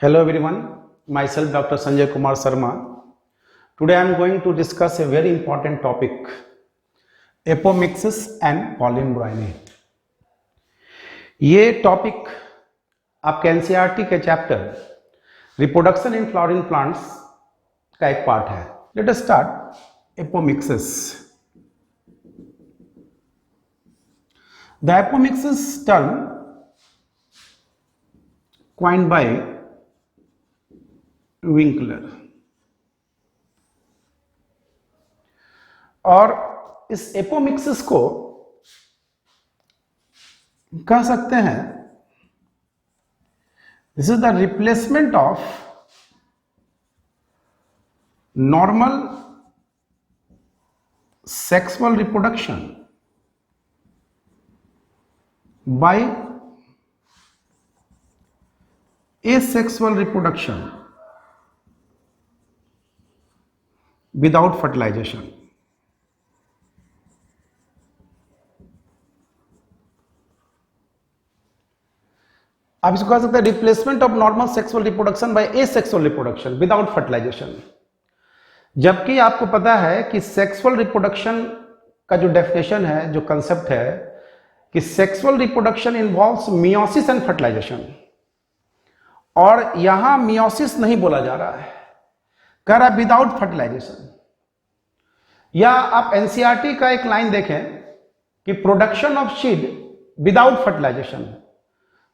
Hello everyone, myself Dr. Sanjay Kumar Sharma. Today I am going to discuss a very important topic, apomixis and polyembryony. ये topic आपके NCERT के chapter reproduction in flowering plants का एक part है. Let us start apomixis. The apomixis term coined by Winkler, और इस apomixis को कह सकते हैं this is the replacement of normal sexual reproduction by asexual reproduction without fertilization. आप इसको कह सकते हैं replacement of normal sexual reproduction by asexual reproduction without fertilization. जबकि आपको पता है कि सेक्सुअल रिप्रोडक्शन का जो डेफिनेशन है, जो कंसेप्ट है कि sexual reproduction involves meiosis and fertilization, और यहां मियोसिस नहीं बोला जा रहा है, कह रहा विदाउट फर्टिलाइजेशन. या आप एनसीईआरटी का एक लाइन देखें कि production of seed without fertilization,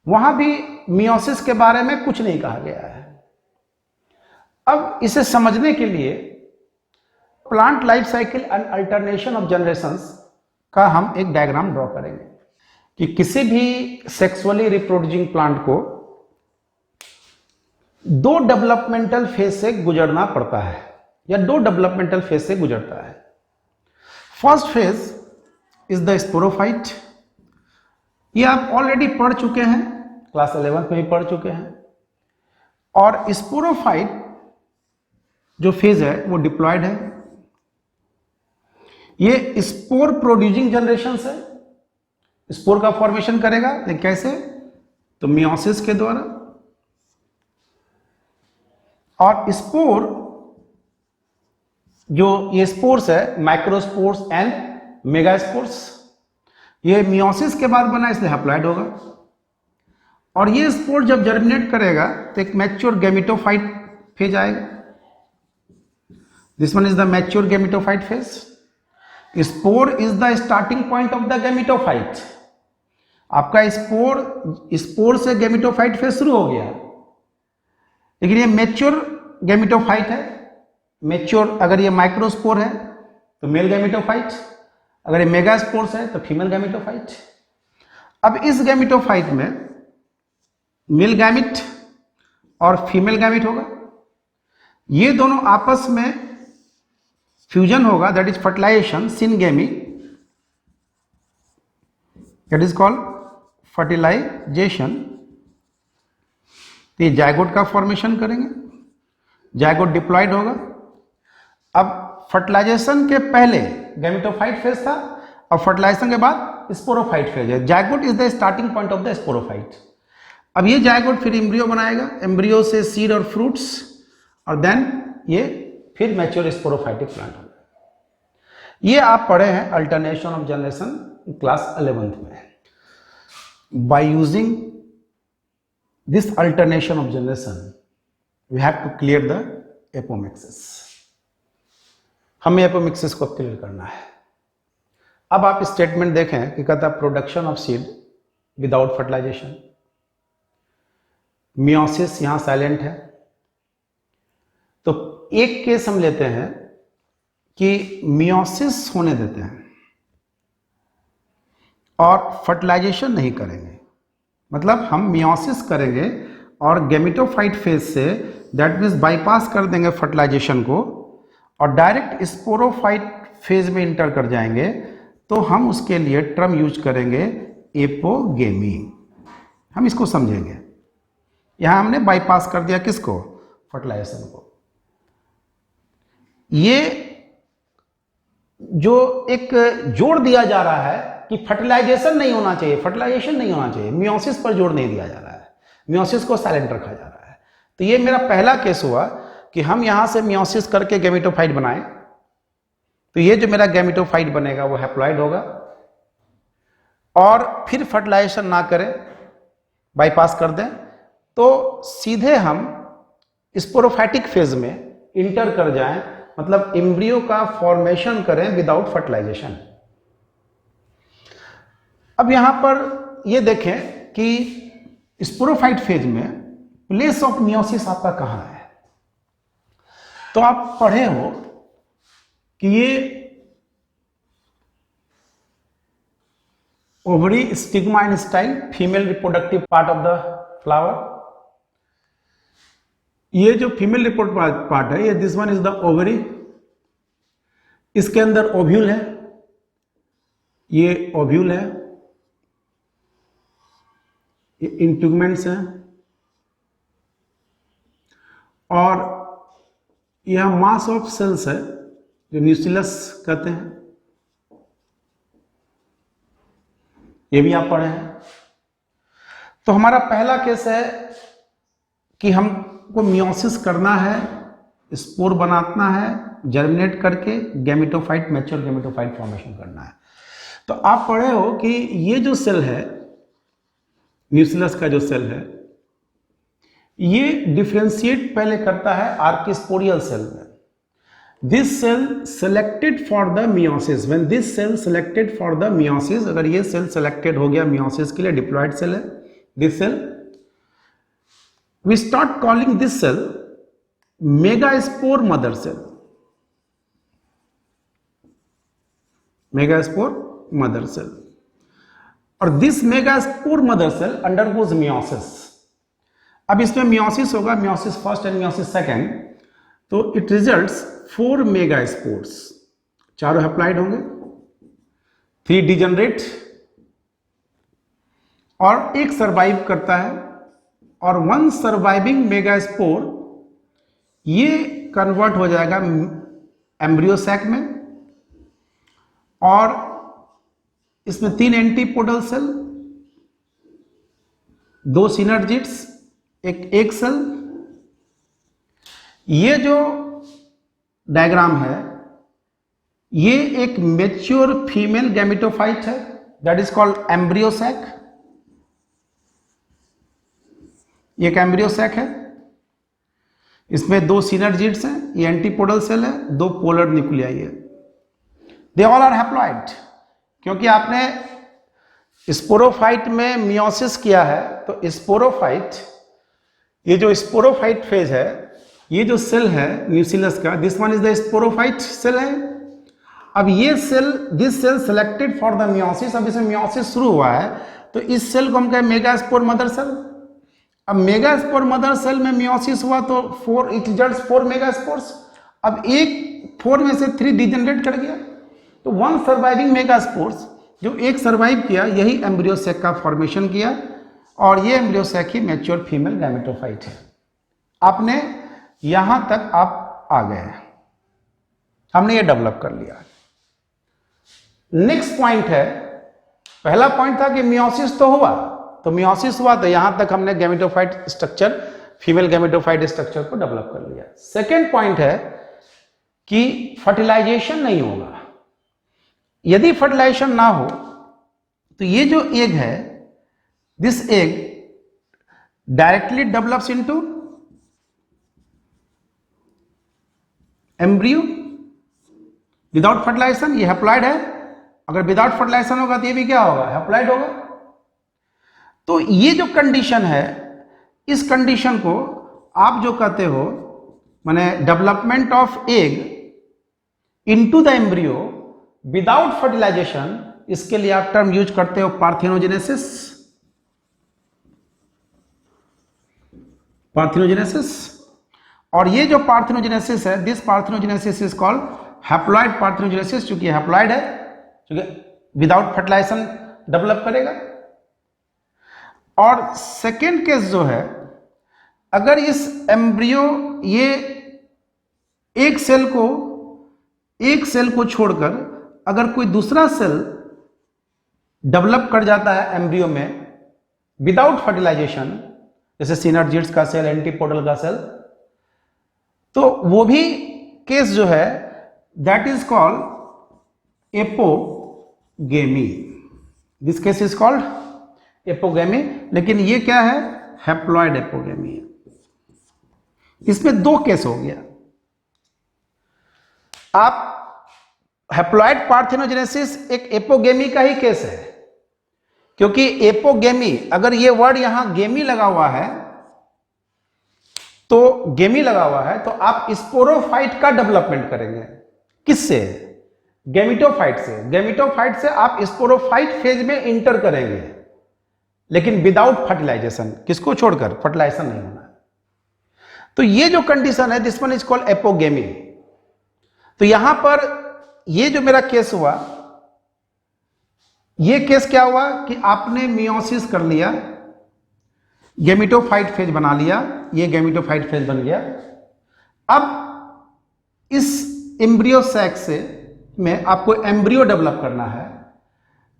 वहां भी मियोसिस के बारे में कुछ नहीं कहा गया है. अब इसे समझने के लिए plant life cycle and alternation of generations का हम एक डायग्राम ड्रॉ करेंगे कि किसी भी सेक्सुअली रिप्रोड्यूसिंग प्लांट को दो डेवलपमेंटल फेज से गुजरना पड़ता है, या दो डेवलपमेंटल फेज से गुजरता है. First phase is the sporophyte. ये आप ऑलरेडी पढ़ चुके हैं, क्लास 11 में भी पढ़ चुके हैं. और स्पोरोफाइट जो फेज है वो डिप्लॉयड है. ये स्पोर प्रोड्यूसिंग जनरेशन है. स्पोर का फॉर्मेशन करेगा, लेकिन कैसे? तो मियोसिस के द्वारा. और स्पोर जो ये स्पोर्स है, माइक्रोस्पोर्स एंड मेगास्पोर्स, ये मियोसिस के बाद बना, इसलिए हैप्लॉइड होगा. और ये स्पोर जब जर्मिनेट करेगा तो एक मैच्योर गैमेटोफाइट फेज आएगा. This one is the mature gametophyte phase. Spore is the starting point of the gametophyte. आपका स्पोर से गैमेटोफाइट फेज शुरू हो गया, लेकिन ये मैच्योर गैमेटोफाइट है. मैच्योर अगर ये माइक्रोस्पोर है तो मेल गैमेटोफाइट, अगर ये मेगास्पोर्स है तो फीमेल गैमेटोफाइट. अब इस गैमेटोफाइट में मेल गैमेट और फीमेल गैमेट होगा. ये दोनों आपस में फ्यूजन होगा, that is fertilization, syngamy, that is called fertilization. तो ये जायगोट का फॉर्मेशन करेंगे, जायगोट डिप्लॉयड होगा. अब फर्टिलाइजेशन के पहले गैमेटोफाइट फेज था, और फर्टिलाइजेशन के बाद स्पोरोफाइट फेज है. Zygote is the starting point of the sporophyte. अब ये जायगोट फिर एम्ब्रियो बनाएगा, एम्ब्रियो से सीड और फ्रूट्स, और देन ये फिर मैच्योर स्पोरोफाइटिक प्लांट होगा. ये आप पढ़े हैं alternation of generation class 11th में. By using this alternation of generation we have to clear the apomixis. हमें apomixis को क्लियर करना है. अब आप स्टेटमेंट देखें कि कहता है production of seed without fertilization. Meiosis यहां साइलेंट है. तो एक केस हम लेते हैं कि मियोसिस होने देते हैं और फर्टिलाइजेशन नहीं करेंगे. मतलब हम मियोसिस करेंगे और गैमेटोफाइट फेज से, दैट मीन्स बाईपास कर देंगे फर्टिलाइजेशन को, और डायरेक्ट स्पोरोफाइट फेज में इंटर कर जाएंगे, तो हम उसके लिए टर्म यूज करेंगे एपोगेमी. हम इसको समझेंगे. यहां हमने बाईपास कर दिया किसको? फर्टिलाइजेशन को. ये जो एक जोर दिया जा रहा है कि फर्टिलाइजेशन नहीं होना चाहिए, फर्टिलाइजेशन नहीं होना चाहिए, मियोसिस पर जोर नहीं दिया जा रहा है. मियोसिस को साइलेंट रखा जा रहा है. तो ये मेरा पहला केस हुआ कि हम यहां से मियोसिस करके गैमेटोफाइट बनाएं, तो ये जो मेरा गैमेटोफाइट बनेगा वो हैप्लॉइड होगा, और फिर फर्टिलाइजेशन ना करें, बाईपास कर दें, तो सीधे हम स्पोरोफाइटिक फेज में इंटर कर जाएं, मतलब एम्ब्रियो का फॉर्मेशन करें विदाउट फर्टिलाइजेशन। अब यहां पर ये देखें कि स्पोरोफाइट फेज में प्लेस ऑफ मियोसिस आपका कहां है। तो आप पढ़े हो कि ये ovary, stigma and style, female reproductive part of the flower. ये जो फीमेल रिप्रोडक्टिव पार्ट है, ये this one is the ovary, इसके अंदर ओव्यूल है, ये ओव्यूल है, ये इंट्यूगमेंट्स हैं, और यह मास ऑफ सेल्स है जो न्यूक्लियस कहते हैं, ये भी आप पढ़े हैं। तो हमारा पहला केस है कि हमको मियोसिस करना है, स्पोर बनाना है, जर्मिनेट करके गैमेटोफाइट, मैच्योर गैमेटोफाइट फॉर्मेशन करना है। तो आप पढ़े हो कि ये जो सेल है, न्यूक्लियस का जो सेल है, ये डिफरेंशिएट पहले करता है आर्किस्पोरियल सेल में। This cell selected for the meiosis, when this cell selected for the meiosis, अगर ये सेल सेलेक्टेड हो गया मियोसिस के लिए, डिप्लॉयड सेल है this cell, we start calling this cell megaspore mother cell, megaspore mother cell. और this megaspore mother cell undergoes meiosis. अब इसमें मियोसिस होगा, meiosis first and meiosis second, तो इट रिजल्ट्स 4 मेगास्पोर्स, चारों haploid होंगे, 3 degenerate, और एक सर्वाइव करता है, और 1 सर्वाइविंग मेगास्पोर ये कन्वर्ट हो जाएगा एम्ब्रियो सैक में, और इसमें 3 एंटीपोडल सेल, 2 सिनर्जिड्स, एक सेल। ये जो डायग्राम है, ये एक मैच्योर फीमेल गैमेटोफाइट है, that is called embryo sac. ये एक एम्ब्रियो सैक है, इसमें 2 सिनर्जिड्स हैं, ये एंटीपोडल सेल है, 2 पोलर न्यूक्लियाई है, दे ऑल आर हैप्लॉइड। क्योंकि आपने स्पोरोफाइट में मियोसिस किया है, तो स्पोरोफाइट, ये जो स्पोरोफाइट फेज है, ये जो सेल है न्यूक्लियस का, this one is the sporophyte cell है। अब ये cell, this cell selected for the meiosis, अब इसमें मियोसिस शुरू हुआ है, तो इस सेल को हम कहें मेगास्पोर मदर सेल। अब मेगास्पोर मदर सेल में मियोसिस हुआ तो 4, इट रिजल्ट्स 4 मेगास्पोर्स। अब एक 4 में से 3 डिजेनरेट कर गया, तो 1 सर्वाइविंग मेगास्पोर्स, जो एक सर्वाइव किया, यही एम्ब्रियो सैक का फॉर्मेशन किया, और ये एम्ब्रियो सैक ही मैच्योर फीमेल गैमेटोफाइट है। आपने यहां तक आप आ गए, हमने ये डेवलप कर लिया। नेक्स्ट पॉइंट है, पहला पॉइंट था कि मियोसिस तो हुआ, तो मियोसिस हुआ तो यहां तक हमने gametophyte structure, female gametophyte structure को डेवलप कर लिया। सेकेंड पॉइंट है कि फर्टिलाइजेशन नहीं होगा। यदि फर्टिलाइजेशन ना हो तो ये जो एग है, this egg directly develops into embryo without fertilization. ये हैप्लॉइड है, अगर विदाउट फर्टिलाइजेशन होगा तो ये भी क्या होगा, हैप्लॉइड होगा। तो ये जो कंडीशन है, इस कंडीशन को आप जो कहते हो, माने development of egg into the embryo without fertilization, इसके लिए आप टर्म यूज करते हो पार्थिनोजेनेसिस। पार्थिनोजेनेसिस, और ये जो पार्थिनोजेनेसिस है, this parthenogenesis is called haploid parthenogenesis, क्योंकि हैप्लॉइड है, क्योंकि विदाउट फर्टिलाइजेशन डेवलप करेगा। और सेकेंड केस जो है, अगर इस एम्ब्रियो, ये एक सेल को छोड़कर अगर कोई दूसरा सेल डेवलप कर जाता है एम्ब्रियो में विदाउट फर्टिलाइजेशन, जैसे सिनर्जिड्स का सेल, एंटीपोडल का सेल, तो वो भी केस जो है that is called apogamy. This case is called apogamy. लेकिन ये क्या है? Haploid apogamy. इसमें दो केस हो गया। आप हैप्लॉइड पार्थेनोजेनेसिस एक एपोगेमी का ही केस है, क्योंकि एपोगेमी, अगर ये वर्ड यहां गेमी लगा हुआ है तो आप स्पोरोफाइट का डेवलपमेंट करेंगे। किससे? गैमेटोफाइट से। गैमेटोफाइट से आप स्पोरोफाइट फेज में इंटर करेंगे, लेकिन विदाउट फर्टिलाइजेशन। किसको छोड़कर? फर्टिलाइजेशन नहीं होना। तो ये जो कंडीशन है, this one is called apogamy. तो यहां पर ये जो मेरा केस हुआ, ये केस क्या हुआ कि आपने मियोसिस कर लिया, गैमेटोफाइट फेज बना लिया, ये गैमेटोफाइट फेज बन गया। अब इस एम्ब्रियो सैक से में आपको एम्ब्रियो डेवलप करना है,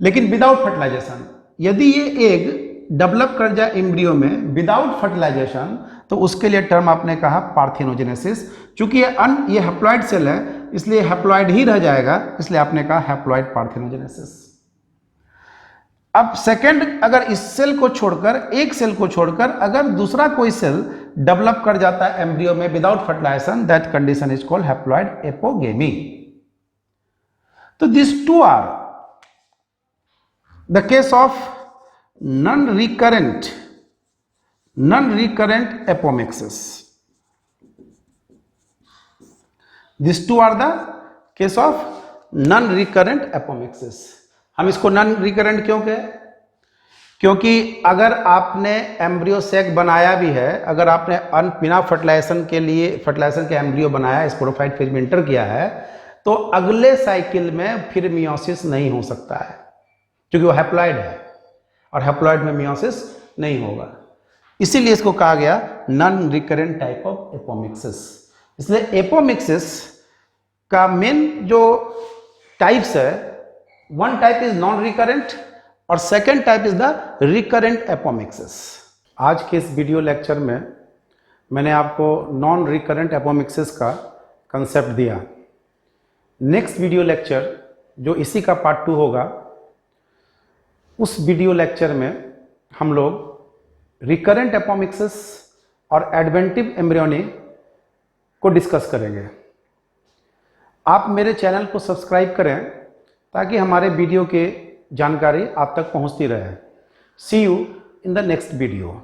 लेकिन विदाउट फर्टिलाइजेशन। यदि ये एग डेवलप कर जाए एम्ब्रियो में विदाउट फर्टिलाइजेशन, तो उसके लिए टर्म आपने कहा पार्थेनोजेनेसिस। चूंकि ये हैप्लॉइड सेल है, इसलिए हैप्लॉइड ही रह जाएगा, इसलिए आपने कहा हैप्लॉइड पार्थेनोजेनेसिस। अब सेकंड, अगर इस सेल को छोड़कर, एक सेल को छोड़कर अगर दूसरा कोई सेल डेवलप कर जाता है एम्ब्रियो में without fertilization, that condition is called haploid apogamy. तो this two are the case of non recurrent apomixis. This two are the case of non recurrent apomixis. हम इसको नॉन रिकरेंट क्यों कहें? क्योंकि अगर आपने एम्ब्रियो सैक बनाया भी है, अगर आपने बिना फर्टिलाइजेशन के एम्ब्रियो बनाया, स्पोरोफाइट फेज में एंटर किया है, तो अगले साइकिल में फिर मियोसिस नहीं हो सकता है, क्योंकि वो हैप्लॉइड है और हैप्लॉइड में मियोसिस नहीं होगा। इसीलिए इसको कहा गया non recurrent type of apomixis. इसलिए एपोमिक्सिस का मेन जो टाइप्स है, one type is non recurrent और second type is the recurrent apomixis. आज के इस वीडियो लेक्चर में मैंने आपको नॉन रिकरेंट एपोमिक्सिस का कंसेप्ट दिया। नेक्स्ट वीडियो लेक्चर जो इसी का पार्ट 2 होगा, उस वीडियो लेक्चर में हम लोग रिकरेंट एपोमिक्सिस और एडवेंटिव एम्ब्रियोनी को डिस्कस करेंगे। आप मेरे चैनल को सब्सक्राइब करें ताकि हमारे वीडियो की जानकारी आप तक पहुंचती रहे। See you in the next video.